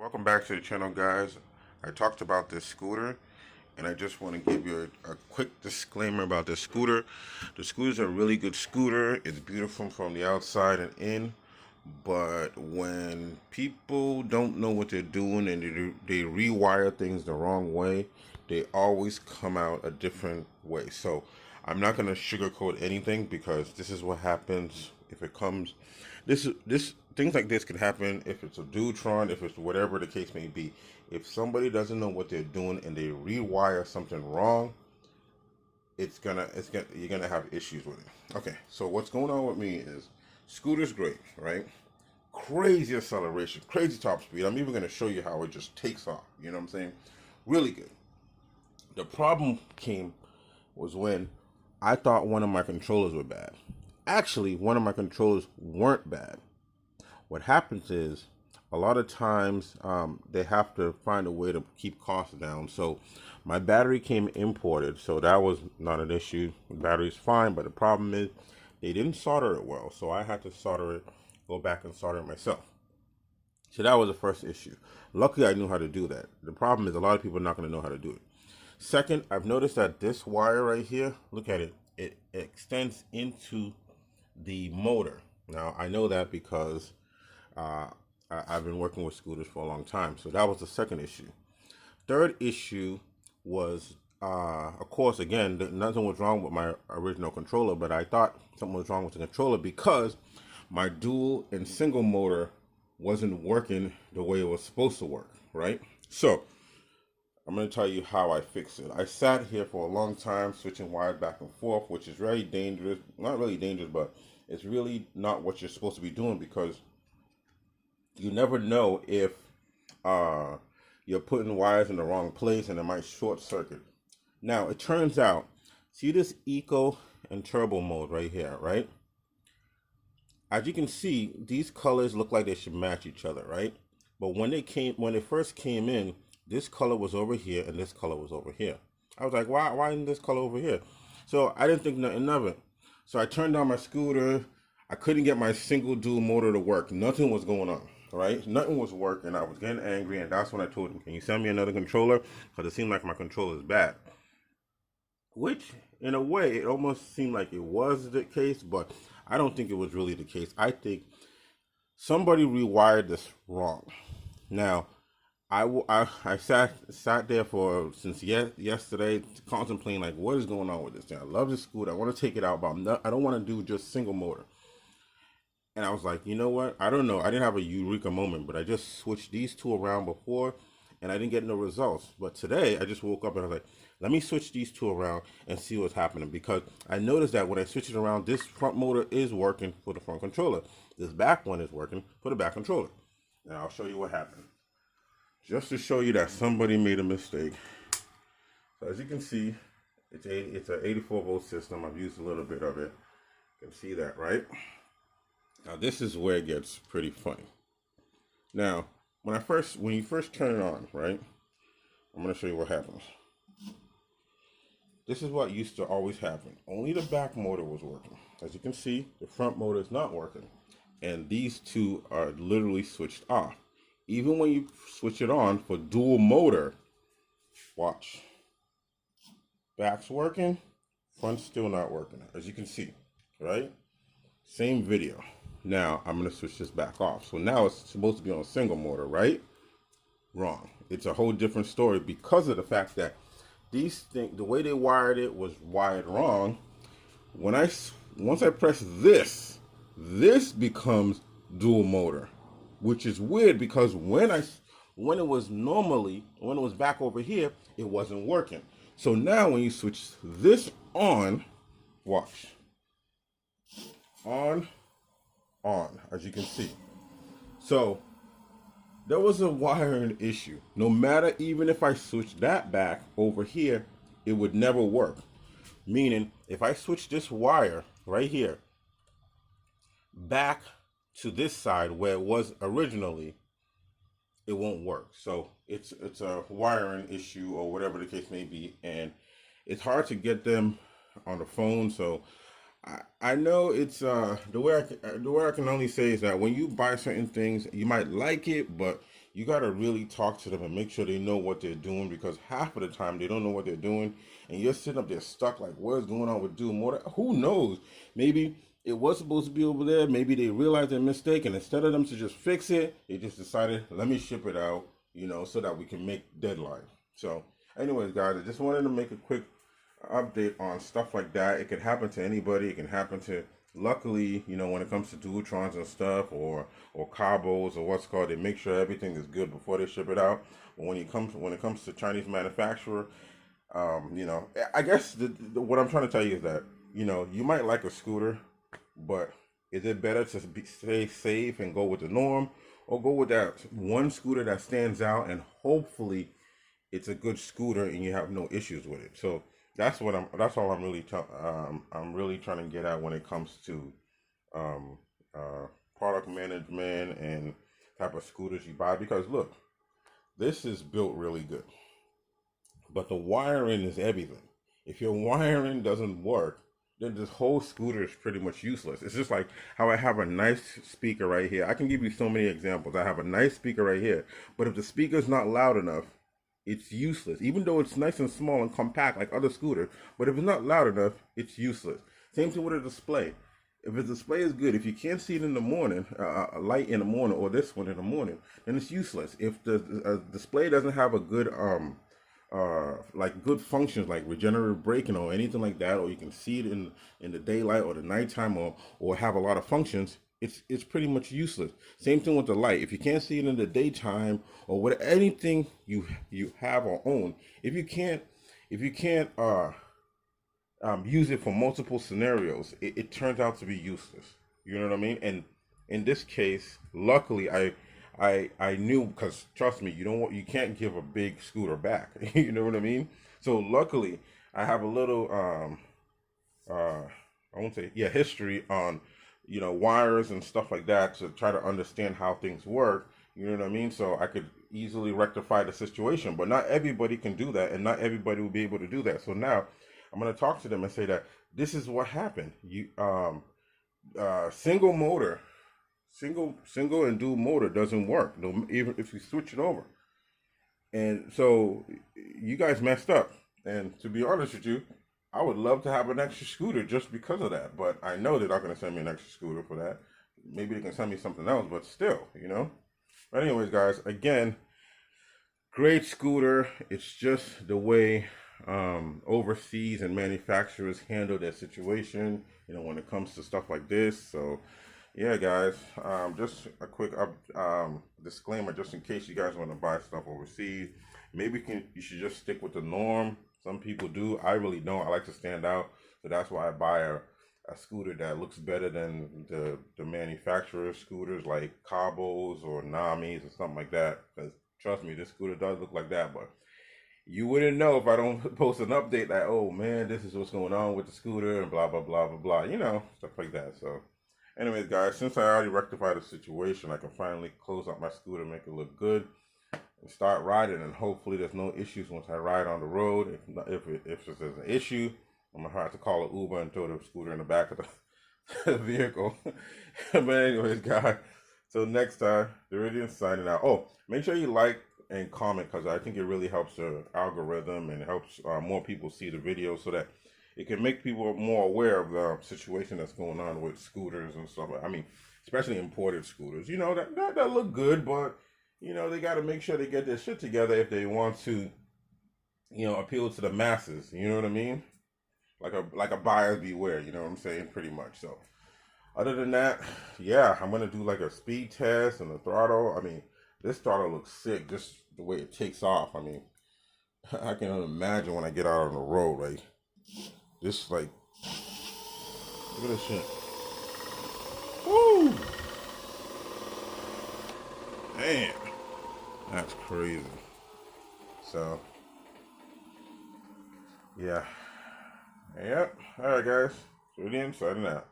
Welcome back to the channel, guys. I talked about this scooter, and I just want to give you a quick disclaimer about this scooter. The scooter's a really good scooter. It's beautiful from the outside and in, but when people don't know what they're doing and they rewire things the wrong way, they always come out a different way. So I'm not going to sugarcoat anything, because this is what happens if it comes. This things like this could happen if it's a Dutron, if it's whatever the case may be. If somebody doesn't know what they're doing and they rewire something wrong, you're gonna have issues with it. Okay, so what's going on with me is scooter's great, right? Crazy acceleration, crazy top speed. I'm even gonna show you how it just takes off. You know what I'm saying? Really good. The problem was when I thought one of my controllers were bad. Actually, one of my controllers weren't bad. What happens is a lot of times they have to find a way to keep costs down. So my battery came imported, so that was not an issue. The battery's fine, but the problem is they didn't solder it well, so I had to go back and solder it myself. So that was the first issue. Luckily, I knew how to do that. The problem is a lot of people are not going to know how to do it. Second, I've noticed that this wire right here, look at it, it extends into the motor. Now, I know that because I've been working with scooters for a long time. So that was the second issue. Third issue was, of course, again, nothing was wrong with my original controller, but I thought something was wrong with the controller because my dual and single motor wasn't working the way it was supposed to work, right? So I'm going to tell you how I fixed it. I sat here for a long time switching wires back and forth, which is very dangerous. Not really dangerous, but it's really not what you're supposed to be doing, because you never know if you're putting wires in the wrong place and it might short circuit. Now, it turns out, see this eco and turbo mode right here, right? As you can see, these colors look like they should match each other, right? But when they first came in, this color was over here and this color was over here. I was like, why isn't this color over here? So I didn't think nothing of it. So I turned on my scooter. I couldn't get my single dual motor to work. Nothing was going on, right? Nothing was working. I was getting angry, and that's when I told him, can you send me another controller? Because it seemed like my controller is bad. Which, in a way, it almost seemed like it was the case, but I don't think it was really the case. I think somebody rewired this wrong. Now, I sat there since yesterday contemplating, like, what is going on with this thing? I love this scooter. I want to take it out, but I don't want to do just single motor. And I was like, you know what? I don't know. I didn't have a eureka moment, but I just switched these two around before, and I didn't get no results. But today, I just woke up and I was like, let me switch these two around and see what's happening, because I noticed that when I switch it around, this front motor is working for the front controller. This back one is working for the back controller. And I'll show you what happened, just to show you that somebody made a mistake. So as you can see, it's an 84 volt system. I've used a little bit of it. You can see that, right? Now this is where it gets pretty funny. Now, when you first turn it on, right? I'm gonna show you what happens. This is what used to always happen. Only the back motor was working. As you can see, the front motor is not working. And these two are literally switched off. Even when you switch it on for dual motor, watch. Back's working, front's still not working, as you can see, right? Same video. Now, I'm going to switch this back off. So now it's supposed to be on a single motor, right? Wrong. It's a whole different story because of the fact that the way they wired it was wired wrong. Once I press this becomes dual motor, which is weird because when it was back over here, it wasn't working. So now when you switch this on, watch. On, as you can see. So there was a wiring issue. No matter, even if I switch that back over here, it would never work. Meaning, if I switch this wire right here back to this side where it was originally, it won't work. So it's a wiring issue or whatever the case may be, and it's hard to get them on the phone. So I know it's the way I can only say is that when you buy certain things, you might like it, but you got to really talk to them and make sure they know what they're doing, because half of the time they don't know what they're doing, and you're sitting up there stuck like, what's going on with doing more? Who knows? Maybe it was supposed to be over there. Maybe they realized their mistake, and instead of them to just fix it, they just decided, let me ship it out, so that we can make deadline. So, anyways, guys, I just wanted to make a quick update on stuff like that. It can happen to anybody. It can happen to, luckily, when it comes to Duotrons and stuff, or Cabos, or what's called, they make sure everything is good before they ship it out. But when it comes to Chinese manufacturer, I guess what I'm trying to tell you is that you might like a scooter, but is it better to stay safe and go with the norm, or go with that one scooter that stands out, and hopefully it's a good scooter and you have no issues with it? So that's all I'm really trying to get at when it comes to um, product management and type of scooters you buy. Because look, this is built really good, but the wiring is everything. If your wiring doesn't work, then this whole scooter is pretty much useless. It's just like how I have a nice speaker right here. I can give you so many examples. I have a nice speaker right here, but if the speaker's not loud enough, it's useless. Even though it's nice and small and compact like other scooters, but if it's not loud enough, it's useless. Same thing with a display. If the display is good, if you can't see it in the morning, a light in the morning, or this one in the morning, then it's useless. If the display doesn't have a good like good functions like regenerative braking or anything like that, or you can see it in the daylight or the nighttime, or have a lot of functions, it's pretty much useless. Same thing with the light. If you can't see it in the daytime, or what, anything you have or own, if you can't use it for multiple scenarios, it turns out to be useless. You know what I mean? And in this case, luckily, I knew, because trust me, you can't give a big scooter back. You know what I mean? So luckily, I have a little I won't say, yeah, history on wires and stuff like that, to try to understand how things work. You know what I mean? So I could easily rectify the situation. But not everybody can do that, and not everybody will be able to do that. So now I'm going to talk to them and say that this is what happened. Single motor, single and dual motor doesn't work, no, even if you switch it over. And so you guys messed up. And to be honest with you, I would love to have an extra scooter just because of that. But I know they're not going to send me an extra scooter for that. Maybe they can send me something else, but still. But anyways, guys, again, great scooter. It's just the way overseas and manufacturers handle their situation, when it comes to stuff like this. So yeah, guys, just a quick disclaimer, just in case you guys want to buy stuff overseas. Maybe you should just stick with the norm. Some people do. I really don't. I like to stand out, so that's why I buy a scooter that looks better than the manufacturer scooters like Cabos or Namis or something like that. Because trust me, this scooter does look like that, but you wouldn't know if I don't post an update like, oh man, this is what's going on with the scooter and blah blah blah blah blah, stuff like that. So anyways, guys, since I already rectified the situation, I can finally close out my scooter, make it look good, and start riding. And hopefully there's no issues once I ride on the road. If there's an issue, I'm going to have to call an Uber and throw the scooter in the back of the vehicle. But anyways, guys, so next time, the Iridian signing out. Oh, make sure you like and comment, because I think it really helps the algorithm, and helps more people see the video, so that it can make people more aware of the situation that's going on with scooters and stuff. I mean, especially imported scooters, that look good, but they got to make sure they get their shit together if they want to, appeal to the masses. You know what I mean? Like a buyer beware. You know what I'm saying? Pretty much. So, other than that, yeah, I'm gonna do like a speed test and the throttle. I mean, this throttle looks sick, just the way it takes off. I mean, I can imagine when I get out on the road, like, this, like, look at this shit. Woo! Man, that's crazy. So, yeah. Yep. All right, guys. So, again, signing out.